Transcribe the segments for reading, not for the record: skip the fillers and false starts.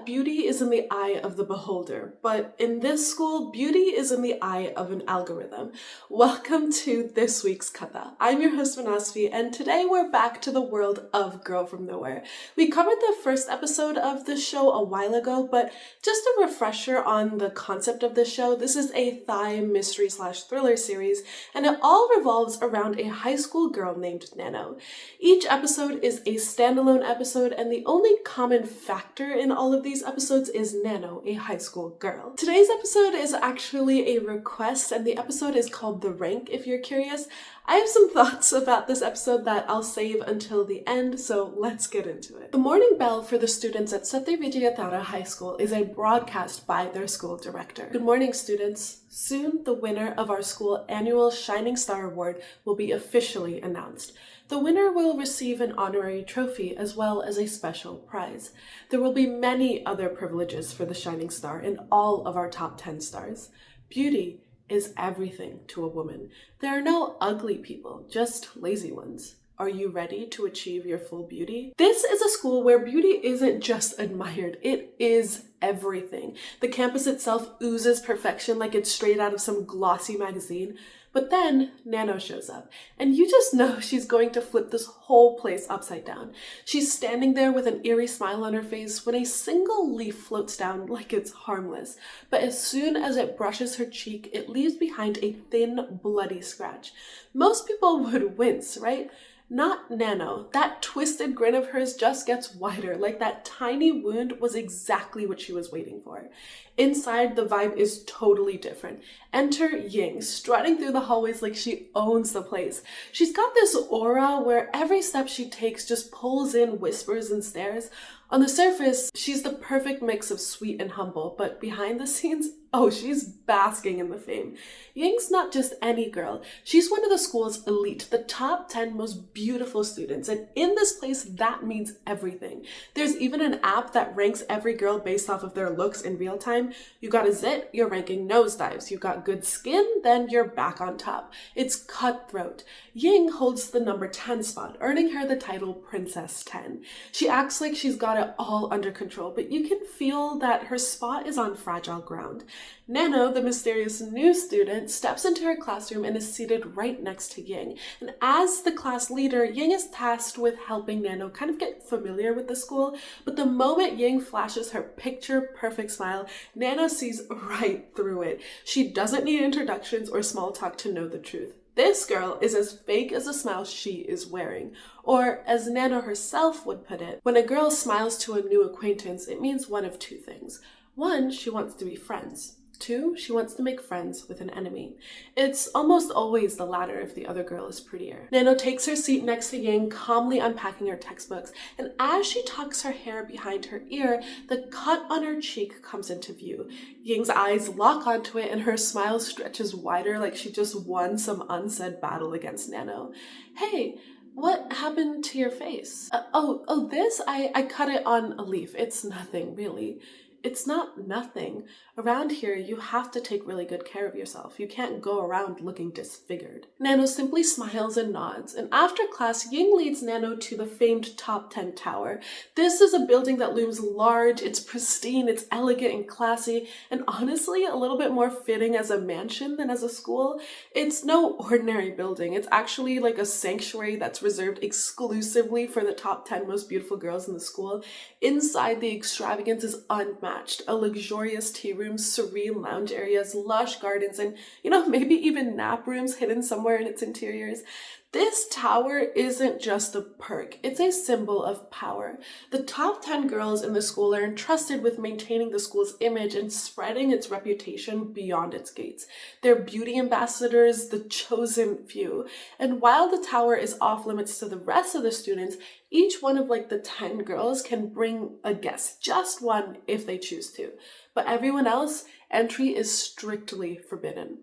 that beauty is in the eye of the beholder, but in this school, beauty is in the eye of an algorithm. Welcome to this week's Katha. I'm your host Manasvi, and today we're back to the world of Girl From Nowhere. We covered the first episode of this show a while ago, but just a refresher on the concept of this show, this is a Thai mystery/thriller series, and it all revolves around a high school girl named Nanno. Each episode is a standalone episode, and the only common factor in all of these episodes is Nanno, a high school girl. Today's episode is actually a request, and the episode is called The Rank, if you're curious. I have some thoughts about this episode that I'll save until the end, so let's get into it. The morning bell for the students at Satya Vijayatara High School is a broadcast by their school director. Good morning, students. Soon, the winner of our school annual Shining Star Award will be officially announced. The winner will receive an honorary trophy as well as a special prize. There will be many other privileges for the Shining Star and all of our top 10 stars. Beauty is everything to a woman. There are no ugly people, just lazy ones. Are you ready to achieve your full beauty? This is a school where beauty isn't just admired, it is everything. The campus itself oozes perfection like it's straight out of some glossy magazine. But then Nanno shows up, and you just know she's going to flip this whole place upside down. She's standing there with an eerie smile on her face when a single leaf floats down like it's harmless. But as soon as it brushes her cheek, it leaves behind a thin, bloody scratch. Most people would wince, right? Not Nanno. That twisted grin of hers just gets wider, like that tiny wound was exactly what she was waiting for. Inside, the vibe is totally different. Enter Ying, strutting through the hallways like she owns the place. She's got this aura where every step she takes just pulls in whispers and stares. On the surface, she's the perfect mix of sweet and humble, but behind the scenes, oh, she's basking in the fame. Ying's not just any girl. She's one of the school's elite, the top 10 most beautiful students, and in this place, that means everything. There's even an app that ranks every girl based off of their looks in real time. You got a zit, you're ranking nosedives. You got good skin, then you're back on top. It's cutthroat. Ying holds the number 10 spot, earning her the title Princess 10. She acts like she's got it all under control, but you can feel that her spot is on fragile ground. Nanno, the mysterious new student, steps into her classroom and is seated right next to Ying. And as the class leader, Ying is tasked with helping Nanno kind of get familiar with the school. But the moment Ying flashes her picture-perfect smile, Nanno sees right through it. She doesn't need introductions or small talk to know the truth. This girl is as fake as the smile she is wearing. Or, as Nanno herself would put it, when a girl smiles to a new acquaintance, it means one of two things. One, she wants to be friends. Two, she wants to make friends with an enemy. It's almost always the latter if the other girl is prettier. Nanno takes her seat next to Ying, calmly unpacking her textbooks, and as she tucks her hair behind her ear, the cut on her cheek comes into view. Ying's eyes lock onto it, and her smile stretches wider like she just won some unsaid battle against Nanno. Hey, what happened to your face? This? I cut it on a leaf. It's nothing, really. It's not nothing. Around here, you have to take really good care of yourself. You can't go around looking disfigured. Nanno simply smiles and nods, and after class, Ying leads Nanno to the famed Top 10 Tower. This is a building that looms large, it's pristine, it's elegant and classy, and honestly, a little bit more fitting as a mansion than as a school. It's no ordinary building. It's actually like a sanctuary that's reserved exclusively for the top 10 most beautiful girls in the school. Inside, the extravagance is unmatched. A luxurious tea room, serene lounge areas, lush gardens, and, maybe even nap rooms hidden somewhere in its interiors. This tower isn't just a perk, it's a symbol of power. The top 10 girls in the school are entrusted with maintaining the school's image and spreading its reputation beyond its gates. They're beauty ambassadors, the chosen few. And while the tower is off limits to the rest of the students, each one of the 10 girls can bring a guest, just one if they choose to. But everyone else, entry is strictly forbidden.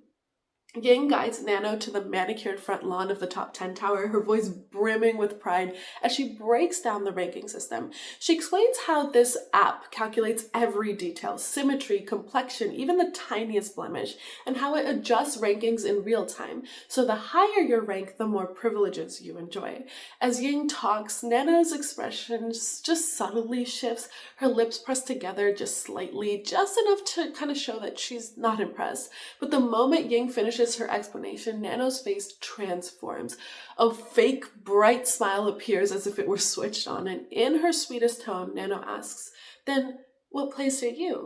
Ying guides Nanno to the manicured front lawn of the top 10 tower, her voice brimming with pride as she breaks down the ranking system. She explains how this app calculates every detail, symmetry, complexion, even the tiniest blemish, and how it adjusts rankings in real time. So the higher your rank, the more privileges you enjoy. As Ying talks, Nanno's expression just subtly shifts, her lips pressed together just slightly, just enough to kind of show that she's not impressed. But the moment Ying finishes her explanation, Nanno's face transforms. A fake, bright smile appears as if it were switched on, and in her sweetest tone, Nanno asks, "Then, what place are you?"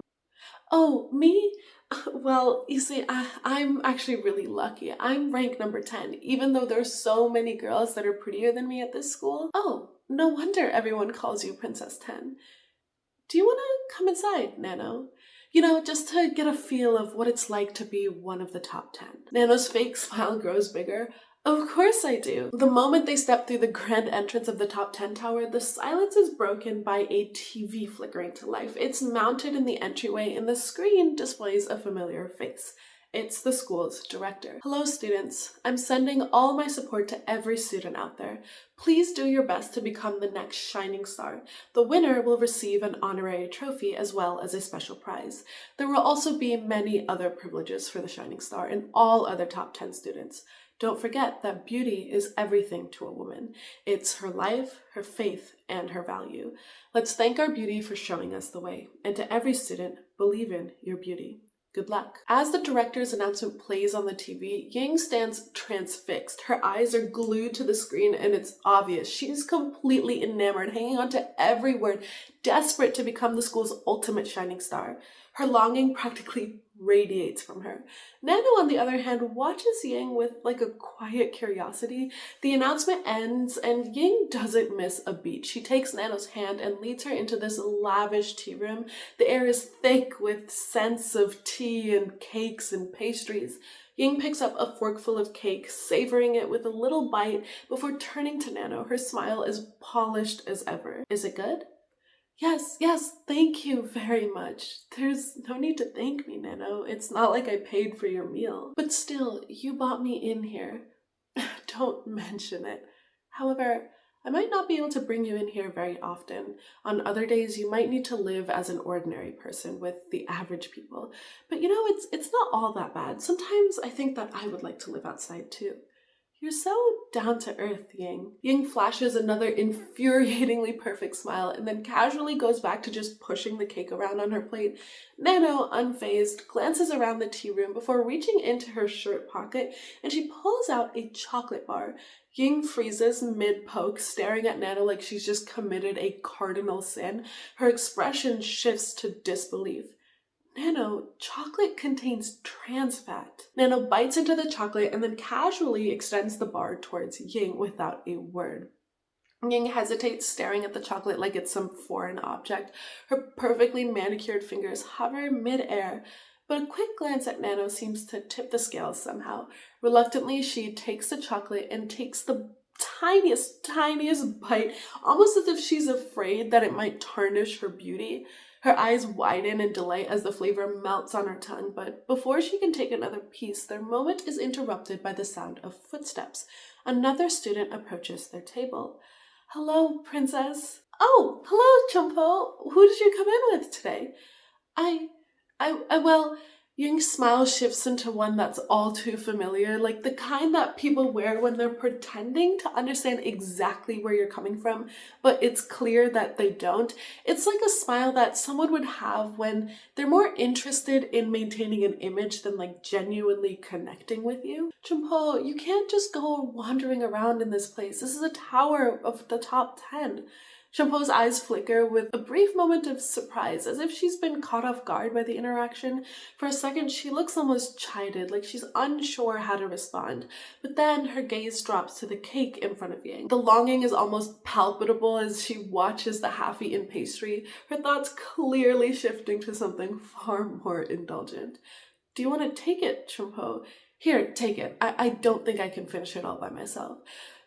"Oh, me? Well, you see, I'm actually really lucky. I'm ranked number 10, even though there's so many girls that are prettier than me at this school." "Oh, no wonder everyone calls you Princess 10. Do you want to come inside, Nanno? Just to get a feel of what it's like to be one of the top 10. Nanno's fake smile grows bigger. "Of course I do." The moment they step through the grand entrance of the top 10 tower, the silence is broken by a TV flickering to life. It's mounted in the entryway, and the screen displays a familiar face. It's the school's director. "Hello, students. I'm sending all my support to every student out there. Please do your best to become the next shining star. The winner will receive an honorary trophy as well as a special prize. There will also be many other privileges for the shining star and all other top 10 students. Don't forget that beauty is everything to a woman. It's her life, her faith, and her value. Let's thank our beauty for showing us the way. And to every student, believe in your beauty. Good luck." As the director's announcement plays on the TV, Ying stands transfixed. Her eyes are glued to the screen, and it's obvious she's completely enamored, hanging on to every word, desperate to become the school's ultimate shining star. Her longing practically radiates from her. Nanno, on the other hand, watches Ying with a quiet curiosity. The announcement ends, and Ying doesn't miss a beat. She takes Nanno's hand and leads her into this lavish tea room. The air is thick with scents of tea and cakes and pastries. Ying picks up a forkful of cake, savoring it with a little bite before turning to Nanno, her smile as polished as ever. "Is it good?" Yes, thank you very much. There's no need to thank me, Nanno. It's not like I paid for your meal. But still, you brought me in here." "Don't mention it. However, I might not be able to bring you in here very often. On other days, you might need to live as an ordinary person with the average people. But it's not all that bad. Sometimes I think that I would like to live outside too." "You're so down to earth, Ying." Ying flashes another infuriatingly perfect smile and then casually goes back to just pushing the cake around on her plate. Nanno, unfazed, glances around the tea room before reaching into her shirt pocket, and she pulls out a chocolate bar. Ying freezes mid-poke, staring at Nanno like she's just committed a cardinal sin. Her expression shifts to disbelief. "Nanno, chocolate contains trans fat." Nanno bites into the chocolate and then casually extends the bar towards Ying without a word. Ying hesitates, staring at the chocolate like it's some foreign object. Her perfectly manicured fingers hover mid-air, but a quick glance at Nanno seems to tip the scales somehow. Reluctantly, she takes the chocolate and takes the tiniest bite, almost as if she's afraid that it might tarnish her beauty. Her eyes widen in delight as the flavor melts on her tongue, but before she can take another piece, their moment is interrupted by the sound of footsteps. Another student approaches their table. "Hello, Princess." "Oh, hello, Chumpo. Who did you come in with today?" Well, Ying's smile shifts into one that's all too familiar, like the kind that people wear when they're pretending to understand exactly where you're coming from, but it's clear that they don't. It's like a smile that someone would have when they're more interested in maintaining an image than genuinely connecting with you. "Chumpo, you can't just go wandering around in this place. This is a tower of the top 10. Champo's eyes flicker with a brief moment of surprise, as if she's been caught off guard by the interaction. For a second, she looks almost chided, like she's unsure how to respond. But then her gaze drops to the cake in front of Yang. The longing is almost palpable as she watches the half-eaten pastry, her thoughts clearly shifting to something far more indulgent. "Do you want to take it, Champo?" "Here, take it. I don't think I can finish it all by myself."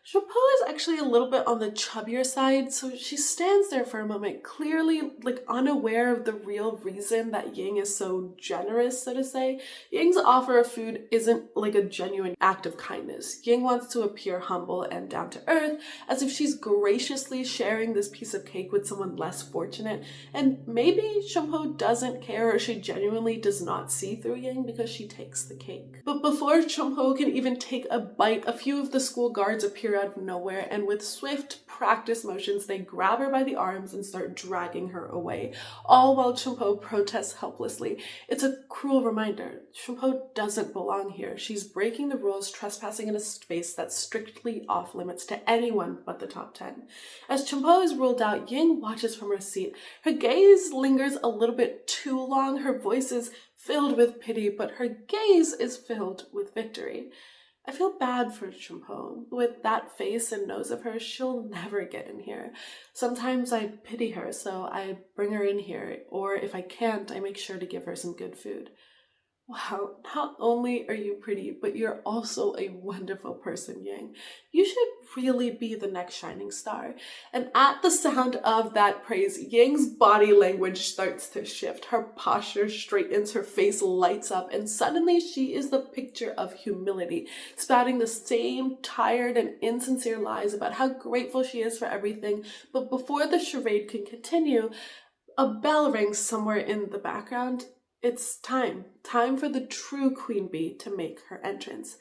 Chompo is actually a little bit on the chubbier side, so she stands there for a moment, clearly unaware of the real reason that Ying is so generous, so to say. Ying's offer of food isn't a genuine act of kindness. Ying wants to appear humble and down to earth, as if she's graciously sharing this piece of cake with someone less fortunate, and maybe Chompo doesn't care, or she genuinely does not see through Ying because she takes the cake. But before Chompo can even take a bite, a few of the school guards appear out of nowhere, and with swift, practiced motions, they grab her by the arms and start dragging her away, all while Chompo protests helplessly. It's a cruel reminder. Chompo doesn't belong here. She's breaking the rules, trespassing in a space that's strictly off limits to anyone but the top 10. As Chompo is ruled out, Ying watches from her seat. Her gaze lingers a little bit too long. Her voice is filled with pity, but her gaze is filled with victory. I feel bad for Chompo. With that face and nose of hers, she'll never get in here. Sometimes I pity her, so I bring her in here, or if I can't, I make sure to give her some good food. Wow, not only are you pretty, but you're also a wonderful person, Ying. You should really be the next shining star. And at the sound of that praise, Ying's body language starts to shift. Her posture straightens, her face lights up, and suddenly she is the picture of humility, spouting the same tired and insincere lies about how grateful she is for everything. But before the charade can continue, a bell rings somewhere in the background. It's time for the true queen bee to make her entrance.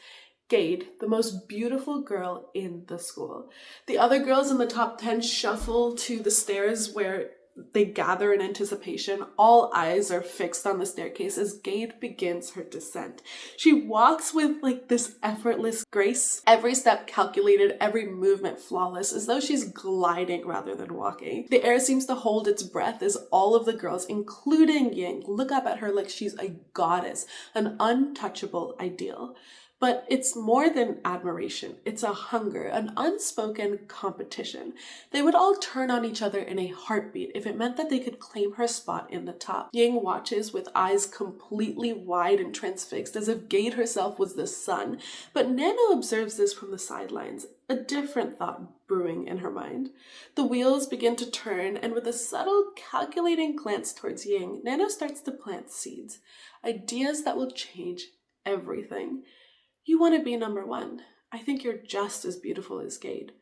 Gade, the most beautiful girl in the school. The other girls in the top 10 shuffle to the stairs where they gather in anticipation. All eyes are fixed on the staircase as Gade begins her descent. She walks with this effortless grace, every step calculated, every movement flawless, as though she's gliding rather than walking. The air seems to hold its breath as all of the girls, including Ying, look up at her like she's a goddess, an untouchable ideal. But it's more than admiration. It's a hunger, an unspoken competition. They would all turn on each other in a heartbeat if it meant that they could claim her spot in the top. Ying watches with eyes completely wide and transfixed, as if Gade herself was the sun. But Nanno observes this from the sidelines, a different thought brewing in her mind. The wheels begin to turn, and with a subtle, calculating glance towards Ying, Nanno starts to plant seeds. Ideas that will change everything. You want to be number one. I think you're just as beautiful as Gade.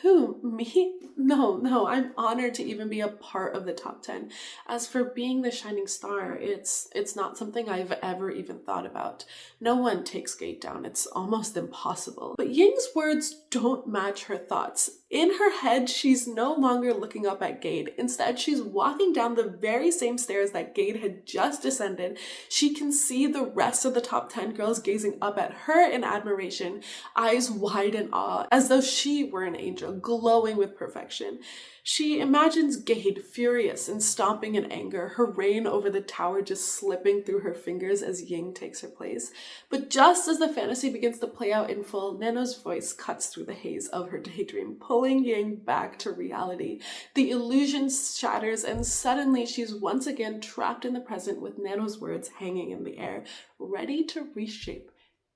Who? Me? No, I'm honored to even be a part of the top 10. As for being the shining star, it's not something I've ever even thought about. No one takes Gade down. It's almost impossible. But Ying's words don't match her thoughts. In her head, she's no longer looking up at Gade. Instead, she's walking down the very same stairs that Gade had just descended. She can see the rest of the top 10 girls gazing up at her in admiration, eyes wide in awe, as though she were an angel, glowing with perfection. She imagines Gade furious and stomping in anger, her reign over the tower just slipping through her fingers as Ying takes her place. But just as the fantasy begins to play out in full, Nanno's voice cuts through the haze of her daydream, pulling Ying back to reality. The illusion shatters, and suddenly she's once again trapped in the present with Nanno's words hanging in the air, ready to reshape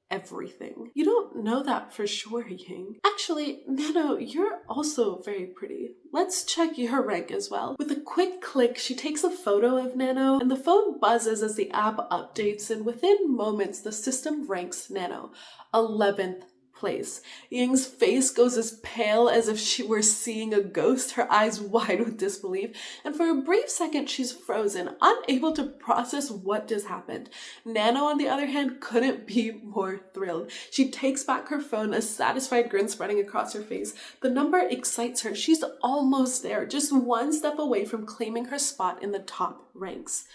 everything. You don't know that for sure, Ying. Actually, Nanno, you're also very pretty. Let's check your rank as well. With a quick click, she takes a photo of Nanno, and the phone buzzes as the app updates, and within moments, the system ranks Nanno 11th place. Ying's face goes as pale as if she were seeing a ghost, her eyes wide with disbelief, and for a brief second she's frozen, unable to process what just happened. Nanno, on the other hand, couldn't be more thrilled. She takes back her phone, a satisfied grin spreading across her face. The number excites her. She's almost there, just one step away from claiming her spot in the top ranks.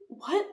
What?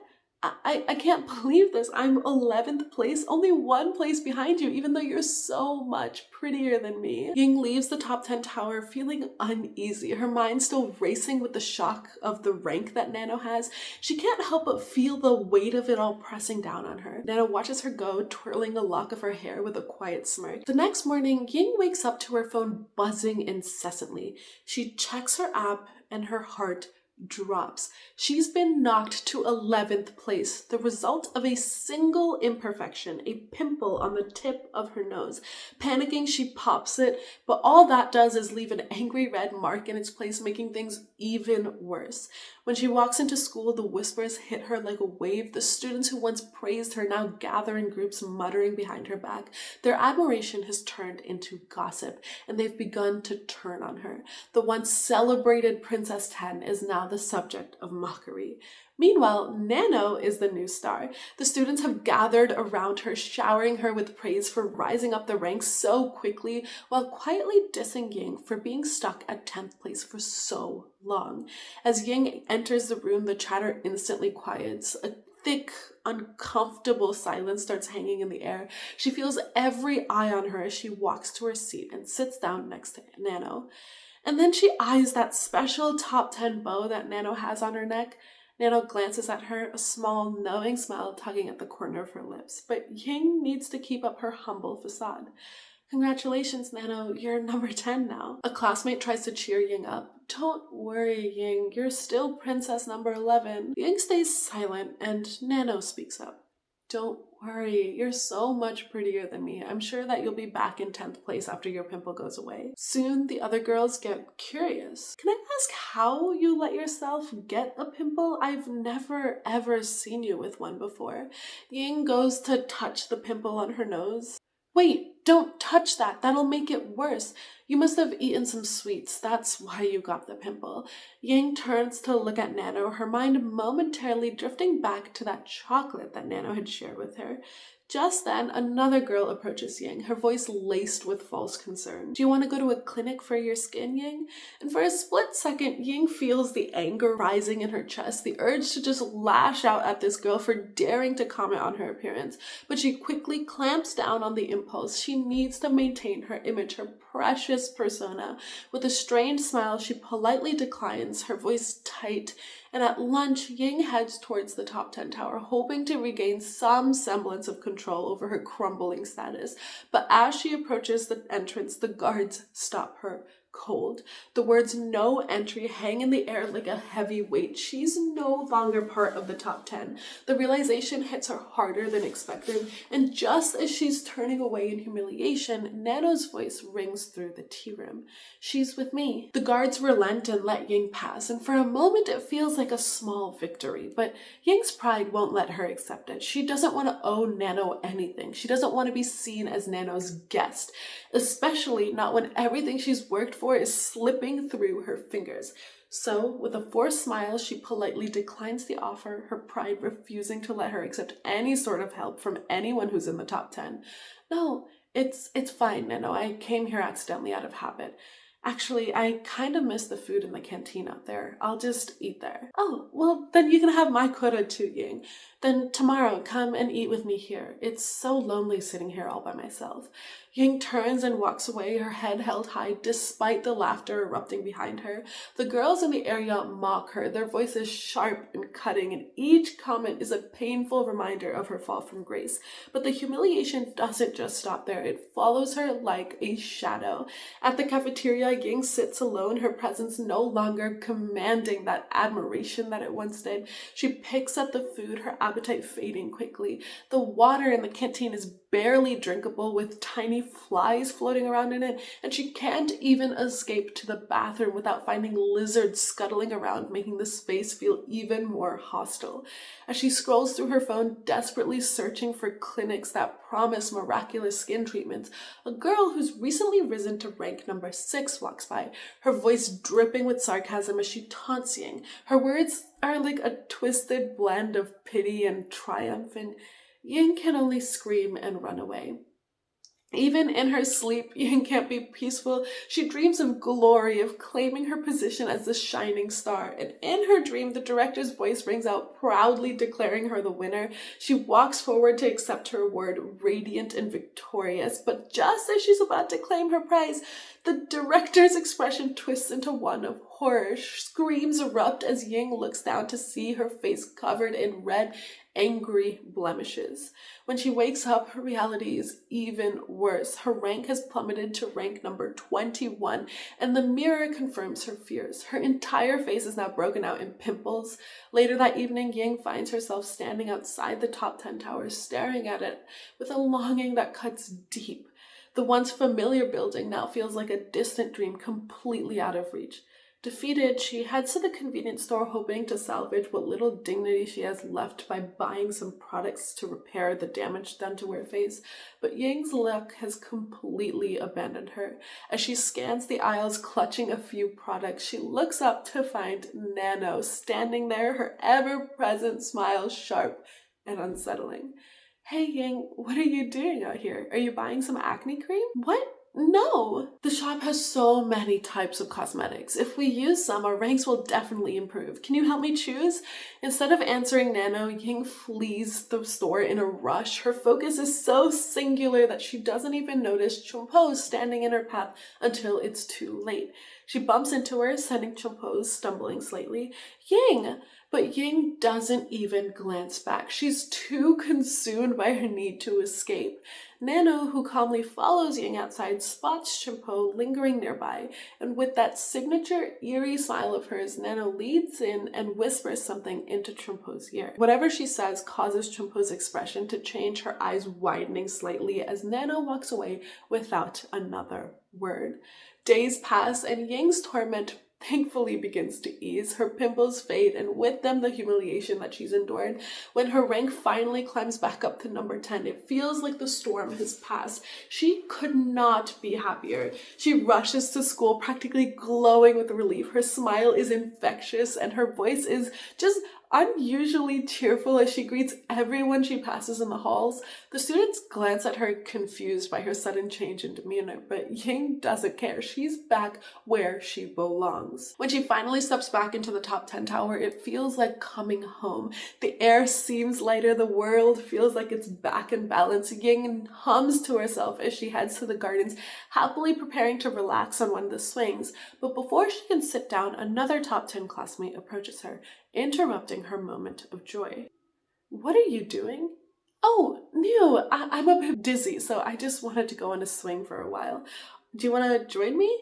I can't believe this. I'm 11th place, only one place behind you, even though you're so much prettier than me. Ying leaves the top 10 tower feeling uneasy, her mind still racing with the shock of the rank that Nanno has. She can't help but feel the weight of it all pressing down on her. Nanno watches her go, twirling a lock of her hair with a quiet smirk. The next morning, Ying wakes up to her phone buzzing incessantly. She checks her app and her heart drops. She's been knocked to 11th place, the result of a single imperfection, a pimple on the tip of her nose. Panicking, she pops it, but all that does is leave an angry red mark in its place, making things even worse. When she walks into school, the whispers hit her like a wave. The students who once praised her now gather in groups, muttering behind her back. Their admiration has turned into gossip, and they've begun to turn on her. The once celebrated Princess 10 is now the subject of mockery. Meanwhile, Nanno is the new star. The students have gathered around her, showering her with praise for rising up the ranks so quickly, while quietly dissing Ying for being stuck at 10th place for so long. As Ying enters the room, the chatter instantly quiets. A thick, uncomfortable silence starts hanging in the air. She feels every eye on her as she walks to her seat and sits down next to Nanno. And then she eyes that special top 10 bow that Nanno has on her neck. Nanno glances at her, a small, knowing smile tugging at the corner of her lips. But Ying needs to keep up her humble facade. Congratulations, Nanno, you're number 10 now. A classmate tries to cheer Ying up. Don't worry, Ying, you're still princess number 11. Ying stays silent, and Nanno speaks up. Don't worry, you're so much prettier than me. I'm sure that you'll be back in 10th place after your pimple goes away. Soon, the other girls get curious. Can I ask how you let yourself get a pimple? I've never ever seen you with one before. Ying goes to touch the pimple on her nose. Wait, don't touch that. That'll make it worse. You must have eaten some sweets. That's why you got the pimple. Ying turns to look at Nanno, her mind momentarily drifting back to that chocolate that Nanno had shared with her. Just then, another girl approaches Ying, her voice laced with false concern. Do you want to go to a clinic for your skin, Ying? And for a split second, Ying feels the anger rising in her chest, the urge to just lash out at this girl for daring to comment on her appearance. But she quickly clamps down on the impulse. She needs to maintain her image, her precious persona. With a strained smile, she politely declines, her voice tight. And at lunch, Ying heads towards the top 10 tower, hoping to regain some semblance of control over her crumbling status. But as she approaches the entrance, the guards stop her cold. The words "no entry" hang in the air like a heavy weight. She's no longer part of the top 10. The realization hits her harder than expected, and just as she's turning away in humiliation, Nanno's voice rings through the tea room. She's with me. The guards relent and let Ying pass, and for a moment it feels like a small victory, but Ying's pride won't let her accept it. She doesn't want to owe Nanno anything. She doesn't want to be seen as Nanno's guest, especially not when everything she's worked for is slipping through her fingers. So, with a forced smile, she politely declines the offer, her pride refusing to let her accept any sort of help from anyone who's in the top 10. No, it's fine, Nanno. I came here accidentally out of habit. Actually, I kind of miss the food in the canteen out there. I'll just eat there. Oh, well, then you can have my quota too, Ying. Then tomorrow, come and eat with me here. It's so lonely sitting here all by myself. Ying turns and walks away, her head held high despite the laughter erupting behind her. The girls in the area mock her, their voices sharp and cutting, and each comment is a painful reminder of her fall from grace. But the humiliation doesn't just stop there. It follows her like a shadow. At the cafeteria, Ying sits alone, her presence no longer commanding that admiration that it once did. She picks at the food, her appetite fading quickly. The water in the canteen is barely drinkable, with tiny flies floating around in it, and she can't even escape to the bathroom without finding lizards scuttling around, making the space feel even more hostile. As she scrolls through her phone, desperately searching for clinics that promise miraculous skin treatments, a girl who's recently risen to rank number 6 walks by, her voice dripping with sarcasm as she taunts Ying. Her words are like a twisted blend of pity and triumph, and Ying can only scream and run away. Even in her sleep, Ying can't be peaceful. She dreams of glory, of claiming her position as the shining star. And in her dream, the director's voice rings out, proudly declaring her the winner. She walks forward to accept her award, radiant and victorious. But just as she's about to claim her prize, the director's expression twists into one of horror. Screams erupt as Ying looks down to see her face covered in red, angry blemishes. When she wakes up, her reality is even worse. Her rank has plummeted to rank number 21, and the mirror confirms her fears. Her entire face is now broken out in pimples. Later that evening, Ying finds herself standing outside the top 10 tower, staring at it with a longing that cuts deep. The once familiar building now feels like a distant dream, completely out of reach. Defeated, she heads to the convenience store hoping to salvage what little dignity she has left by buying some products to repair the damage done to her face, but Ying's luck has completely abandoned her. As she scans the aisles clutching a few products, she looks up to find Nanno standing there, her ever-present smile sharp and unsettling. Hey Ying, what are you doing out here? Are you buying some acne cream? What? No! The shop has so many types of cosmetics. If we use some, our ranks will definitely improve. Can you help me choose? Instead of answering Nanno, Ying flees the store in a rush. Her focus is so singular that she doesn't even notice Chumpo standing in her path until it's too late. She bumps into her, sending Chumpo stumbling slightly. Ying! But Ying doesn't even glance back. She's too consumed by her need to escape. Nanno, who calmly follows Ying outside, spots Chumpo lingering nearby, and with that signature eerie smile of hers, Nanno leads in and whispers something into Chumpo's ear. Whatever she says causes Chumpo's expression to change, her eyes widening slightly as Nanno walks away without another word. Days pass, and Ying's torment thankfully begins to ease. Her pimples fade, and with them the humiliation that she's endured. When her rank finally climbs back up to number 10, it feels like the storm has passed. She could not be happier. She rushes to school practically glowing with relief. Her smile is infectious, and her voice is just unusually cheerful as she greets everyone she passes in the halls. The students glance at her confused by her sudden change in demeanor, but Ying doesn't care. She's back where she belongs. When she finally steps back into the top 10 tower, it feels like coming home. The air seems lighter, the world feels like it's back in balance. Ying hums to herself as she heads to the gardens, happily preparing to relax on one of the swings. But before she can sit down, another top 10 classmate approaches her, interrupting her moment of joy. What are you doing? Oh, no, I'm a bit dizzy, so I just wanted to go on a swing for a while. Do you want to join me?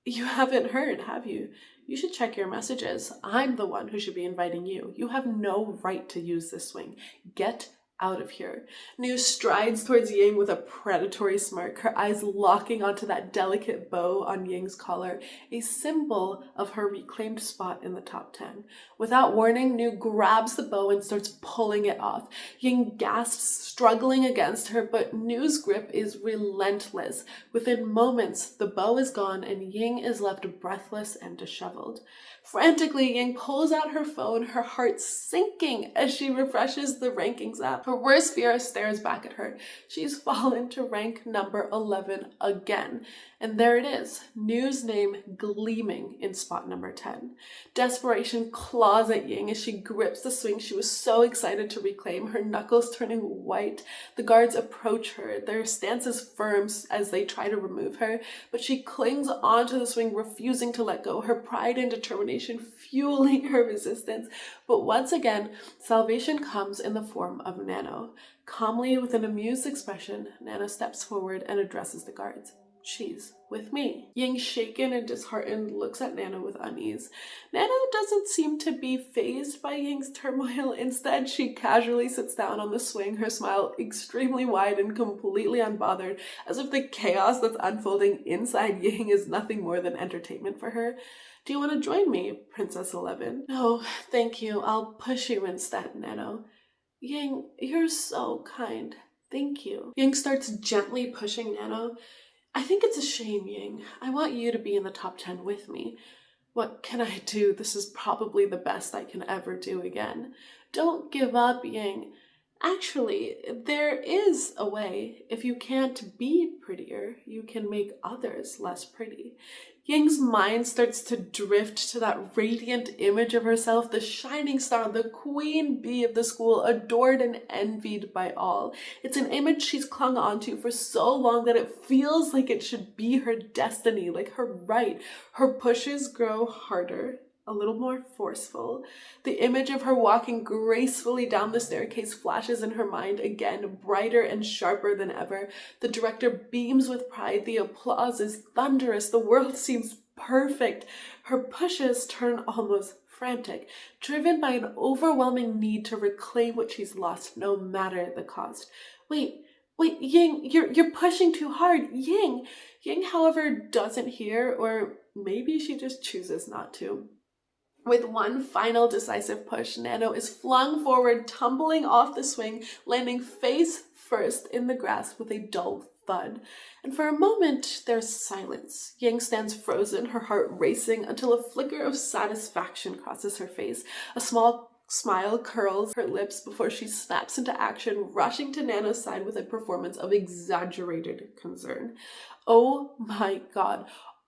You haven't heard, have you? You should check your messages. I'm the one who should be inviting you. You have no right to use this swing. Get out of here. Nu strides towards Ying with a predatory smirk, her eyes locking onto that delicate bow on Ying's collar, a symbol of her reclaimed spot in the top 10. Without warning, Nu grabs the bow and starts pulling it off. Ying gasps, struggling against her, but Nu's grip is relentless. Within moments, the bow is gone and Ying is left breathless and disheveled. Frantically, Ying pulls out her phone, her heart sinking as she refreshes the rankings app. Her worst fear stares back at her. She's fallen to rank number 11 again. And there it is, Nu's name gleaming in spot number 10. Desperation claws at Ying as she grips the swing she was so excited to reclaim, her knuckles turning white. The guards approach her, their stances firm as they try to remove her, but she clings onto the swing, refusing to let go, her pride and determination fueling her resistance. But once again, salvation comes in the form of Nanno. Calmly, with an amused expression, Nanno steps forward and addresses the guards. She's with me. Ying, shaken and disheartened, looks at Nanno with unease. Nanno doesn't seem to be fazed by Ying's turmoil. Instead, she casually sits down on the swing, her smile extremely wide and completely unbothered, as if the chaos that's unfolding inside Ying is nothing more than entertainment for her. Do you want to join me, Princess 11? No, thank you. I'll push you instead, Nanno. Ying, you're so kind. Thank you. Ying starts gently pushing Nanno. I think it's a shame, Ying. I want you to be in the top 10 with me. What can I do? This is probably the best I can ever do again. Don't give up, Ying. Actually, there is a way. If you can't be prettier, you can make others less pretty. Ying's mind starts to drift to that radiant image of herself, the shining star, the queen bee of the school, adored and envied by all. It's an image she's clung onto for so long that it feels like it should be her destiny, like her right. Her pushes grow harder, a little more forceful. The image of her walking gracefully down the staircase flashes in her mind again, brighter and sharper than ever. The director beams with pride. The applause is thunderous. The world seems perfect. Her pushes turn almost frantic, driven by an overwhelming need to reclaim what she's lost, no matter the cost. Wait, Ying, you're pushing too hard. Ying, however, doesn't hear, or maybe she just chooses not to. With one final decisive push, Nanno is flung forward, tumbling off the swing, landing face first in the grass with a dull thud. And for a moment, there's silence. Ying stands frozen, her heart racing, until a flicker of satisfaction crosses her face. A small smile curls her lips before she snaps into action, rushing to Nanno's side with a performance of exaggerated concern. Oh my God.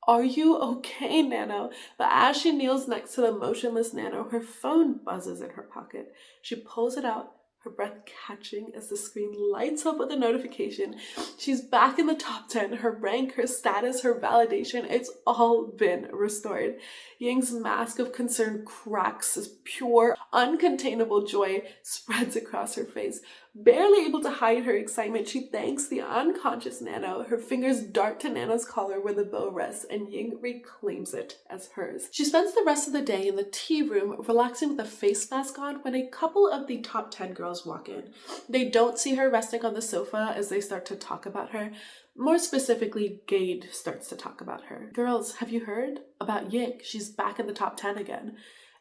Are you okay, Nanno? But as she kneels next to the motionless Nanno, her phone buzzes in her pocket. She pulls it out, her breath catching as the screen lights up with a notification. She's back in the top 10. Her rank, her status, her validation, it's all been restored. Ying's mask of concern cracks as pure, uncontainable joy spreads across her face. Barely able to hide her excitement, she thanks the unconscious Nanno. Her fingers dart to Nanno's collar where the bow rests, and Ying reclaims it as hers. She spends the rest of the day in the tea room, relaxing with a face mask on, when a couple of the top 10 girls walk in. They don't see her resting on the sofa as they start to talk about her. More specifically, Gade starts to talk about her. Girls, have you heard about Ying? She's back in the top 10 again.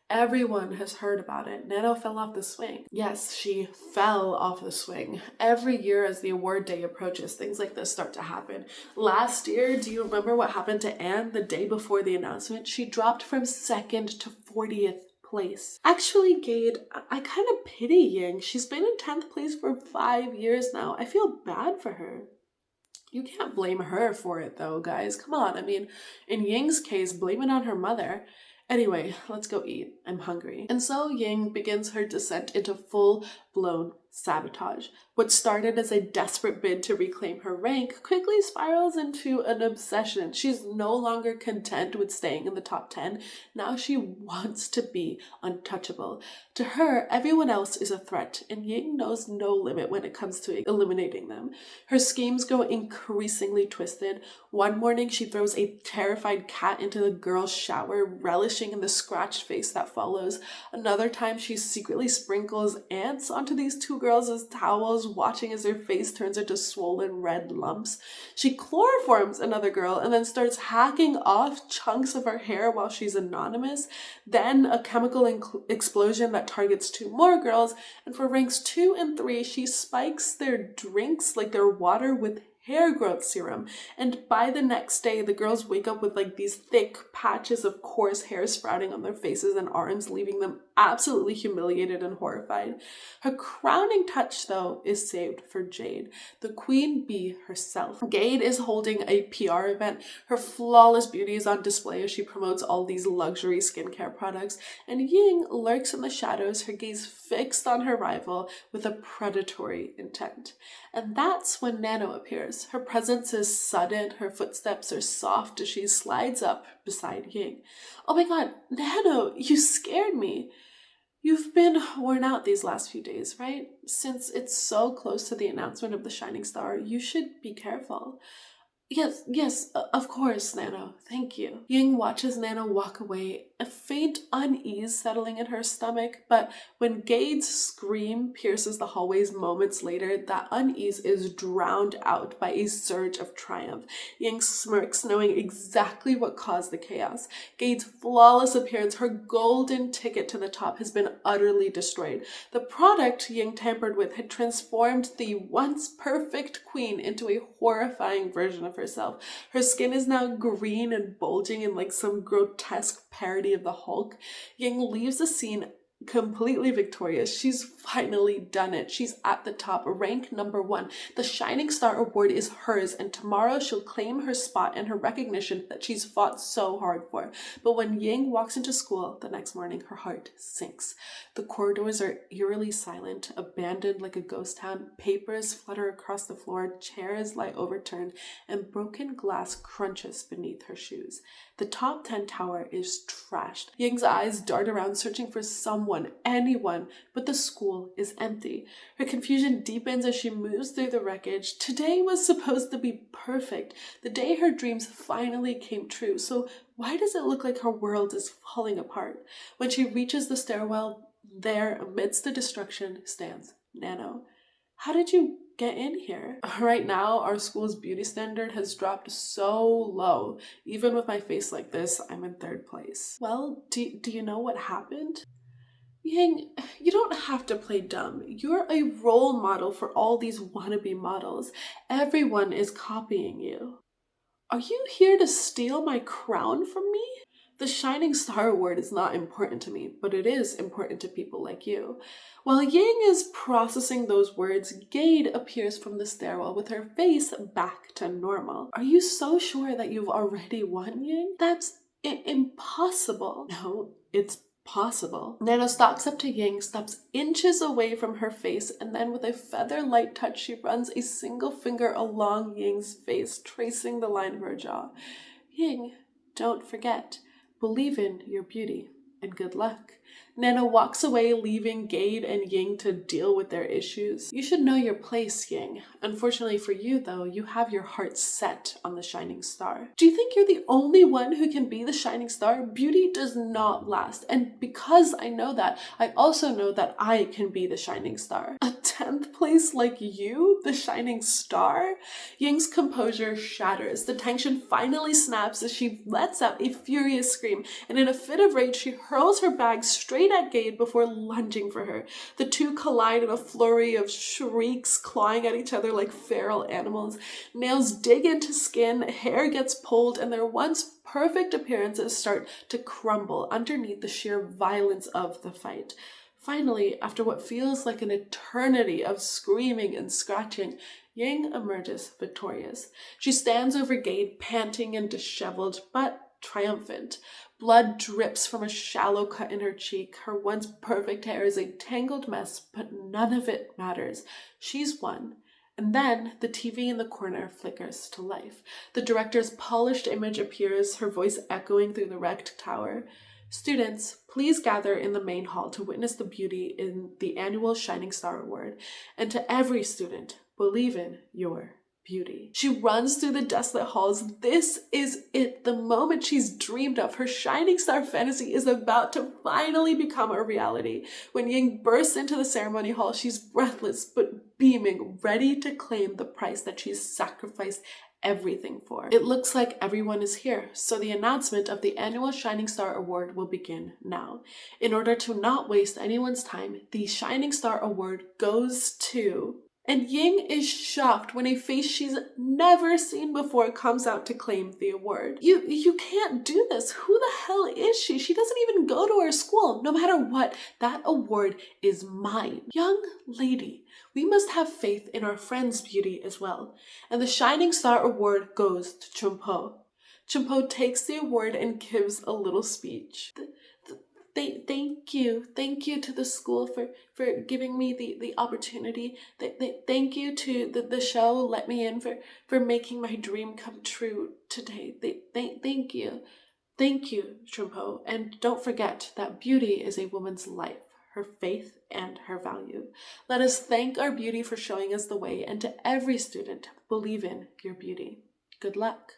Everyone has heard about it. Nanno fell off the swing. Yes, she fell off the swing. Every year as the award day approaches, things like this start to happen. Last year, do you remember what happened to Anne the day before the announcement? She dropped from 2nd to 40th place. Actually, Gade, I kind of pity Ying. She's been in 10th place for 5 years now. I feel bad for her. You can't blame her for it though, guys. Come on. I mean, in Ying's case, blame it on her mother. Anyway, let's go eat. I'm hungry. And so Ying begins her descent into full-blown sabotage. What started as a desperate bid to reclaim her rank quickly spirals into an obsession. She's no longer content with staying in the top 10. Now she wants to be untouchable. To her, everyone else is a threat, and Ying knows no limit when it comes to eliminating them. Her schemes go increasingly twisted. One morning, she throws a terrified cat into the girl's shower, relishing in the scratched face that follows. Another time, she secretly sprinkles ants onto these two girls as towels, watching as her face turns into swollen red lumps. She chloroforms another girl and then starts hacking off chunks of her hair while she's anonymous. Then a chemical explosion that targets 2 more girls, and for ranks 2 and 3, she spikes their drinks like their water with hair growth serum, and by the next day the girls wake up with like these thick patches of coarse hair sprouting on their faces and arms, leaving them absolutely humiliated and horrified. Her crowning touch though is saved for Jade, the queen bee herself. Jade is holding a PR event. Her flawless beauty is on display as she promotes all these luxury skincare products, and Ying lurks in the shadows, her gaze fixed on her rival with a predatory intent. And that's when Nanno appears. Her presence is sudden, her footsteps are soft as she slides up beside Ying. Oh my God, Nanno, you scared me. You've been worn out these last few days, right? Since it's so close to the announcement of the Shining Star, you should be careful. Yes, of course, Nanno. Thank you. Ying watches Nanno walk away, a faint unease settling in her stomach, but when Gade's scream pierces the hallways moments later, that unease is drowned out by a surge of triumph. Ying smirks, knowing exactly what caused the chaos. Gade's flawless appearance, her golden ticket to the top, has been utterly destroyed. The product Ying tampered with had transformed the once perfect queen into a horrifying version of herself. Her skin is now green and bulging in like some grotesque parody of the Hulk. Ying leaves the scene completely victorious. She's finally done it. She's at the top, rank number 1. The Shining Star Award is hers, and tomorrow she'll claim her spot and her recognition that she's fought so hard for. But when Ying walks into school the next morning, her heart sinks. The corridors are eerily silent, abandoned like a ghost town. Papers flutter across the floor, chairs lie overturned, and broken glass crunches beneath her shoes. The top 10 tower is trashed. Ying's eyes dart around searching for someone, anyone, but the school is empty. Her confusion deepens as she moves through the wreckage. Today was supposed to be perfect, the day her dreams finally came true, so why does it look like her world is falling apart? When she reaches the stairwell, there, amidst the destruction, stands Nanno. How did you get in here? Right now, our school's beauty standard has dropped so low. Even with my face like this, I'm in 3rd place. Well, do you know what happened? Ying, you don't have to play dumb. You're a role model for all these wannabe models. Everyone is copying you. Are you here to steal my crown from me? The Shining Star Award is not important to me, but it is important to people like you. While Ying is processing those words, Gade appears from the stairwell with her face back to normal. Are you so sure that you've already won, Ying? That's impossible. No, it's possible. Nanno stalks up to Ying, stops inches away from her face, and then with a feather-light touch, she runs a single finger along Ying's face, tracing the line of her jaw. Ying, don't forget. Believe in your beauty, and good luck. Nanno walks away, leaving Gade and Ying to deal with their issues. You should know your place, Ying. Unfortunately for you, though, you have your heart set on the Shining Star. Do you think you're the only one who can be the Shining Star? Beauty does not last, and because I know that, I also know that I can be the Shining Star. A 10th place like you, the Shining Star? Ying's composure shatters. The tension finally snaps as she lets out a furious scream, and in a fit of rage, she hurls her bag straight at Gade before lunging for her. The two collide in a flurry of shrieks, clawing at each other like feral animals. Nails dig into skin, hair gets pulled, and their once perfect appearances start to crumble underneath the sheer violence of the fight. Finally, after what feels like an eternity of screaming and scratching, Ying emerges victorious. She stands over Gade, panting and disheveled, but triumphant. Blood drips from a shallow cut in her cheek. Her once perfect hair is a tangled mess, but none of it matters. She's won. And then the TV in the corner flickers to life. The director's polished image appears, her voice echoing through the wrecked tower. Students, please gather in the main hall to witness the beauty in the annual Shining Star Award. And to every student, believe in your beauty. She runs through the desolate halls. This is it, the moment she's dreamed of. Her Shining Star fantasy is about to finally become a reality. When Ying bursts into the ceremony hall, she's breathless but beaming, ready to claim the price that she's sacrificed everything for. It looks like everyone is here, so the announcement of the annual Shining Star Award will begin now. In order to not waste anyone's time, the Shining Star Award goes to... And Ying is shocked when a face she's never seen before comes out to claim the award. You can't do this. Who the hell is she? She doesn't even go to our school. No matter what, that award is mine. Young lady, we must have faith in our friend's beauty as well. And the Shining Star Award goes to Chumpo. Chumpo takes the award and gives a little speech. Thank you to the school for giving me the opportunity. Thank you to the show let me in for making my dream come true today. Thank you, Shrimpo. And don't forget that beauty is a woman's life, her faith, and her value. Let us thank our beauty for showing us the way, and to every student, believe in your beauty. Good luck.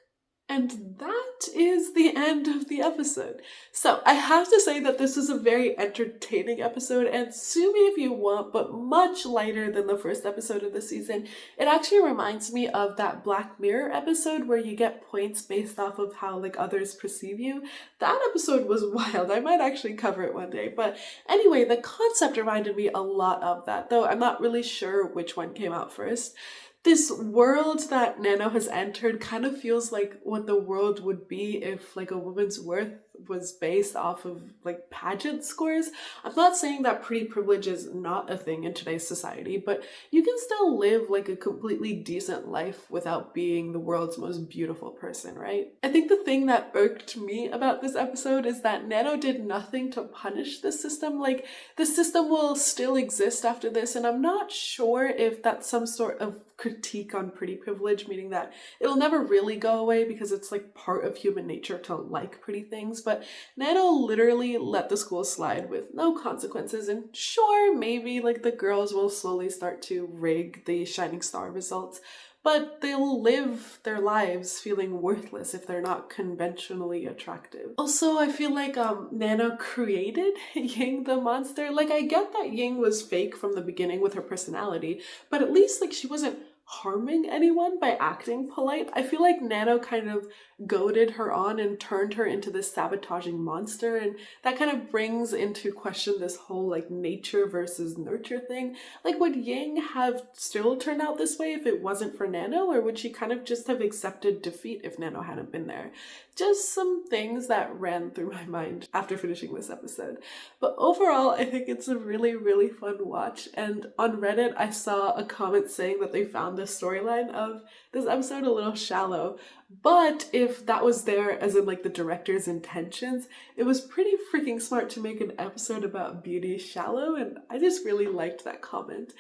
And that is the end of the episode. So I have to say that this was a very entertaining episode, and sue me if you want, but much lighter than the first episode of the season. It actually reminds me of that Black Mirror episode where you get points based off of how others perceive you. That episode was wild. I might actually cover it one day. But anyway, the concept reminded me a lot of that, though I'm not really sure which one came out first. This world that Nanno has entered kind of feels like what the world would be if a woman's worth was based off of like pageant scores. I'm not saying that pretty privilege is not a thing in today's society, but you can still live like a completely decent life without being the world's most beautiful person, right? I think the thing that irked me about this episode is that Nanno did nothing to punish the system. Like, the system will still exist after this, and I'm not sure if that's some sort of critique on pretty privilege, meaning that it'll never really go away because it's like part of human nature to like pretty things. But Nanno literally let the school slide with no consequences, and sure, maybe like the girls will slowly start to rig the Shining Star results, but they'll live their lives feeling worthless if they're not conventionally attractive. Also, I feel like Nanno created Ying the monster. Like, I get that Ying was fake from the beginning with her personality, but at least like she wasn't harming anyone by acting polite. I feel like Nanno kind of goaded her on and turned her into this sabotaging monster, and that kind of brings into question this whole like nature versus nurture thing. Like, would Ying have still turned out this way if it wasn't for Nanno, or would she kind of just have accepted defeat if Nanno hadn't been there? Just some things that ran through my mind after finishing this episode. But overall, I think it's a really, really fun watch, and on Reddit I saw a comment saying that they found the storyline of this episode a little shallow, but if that was there as in like the director's intentions, it was pretty freaking smart to make an episode about beauty shallow, and I just really liked that comment.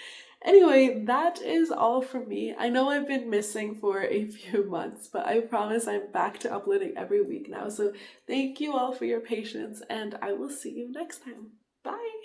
Anyway, that is all from me. I know I've been missing for a few months, but I promise I'm back to uploading every week now, so thank you all for your patience, and I will see you next time. Bye!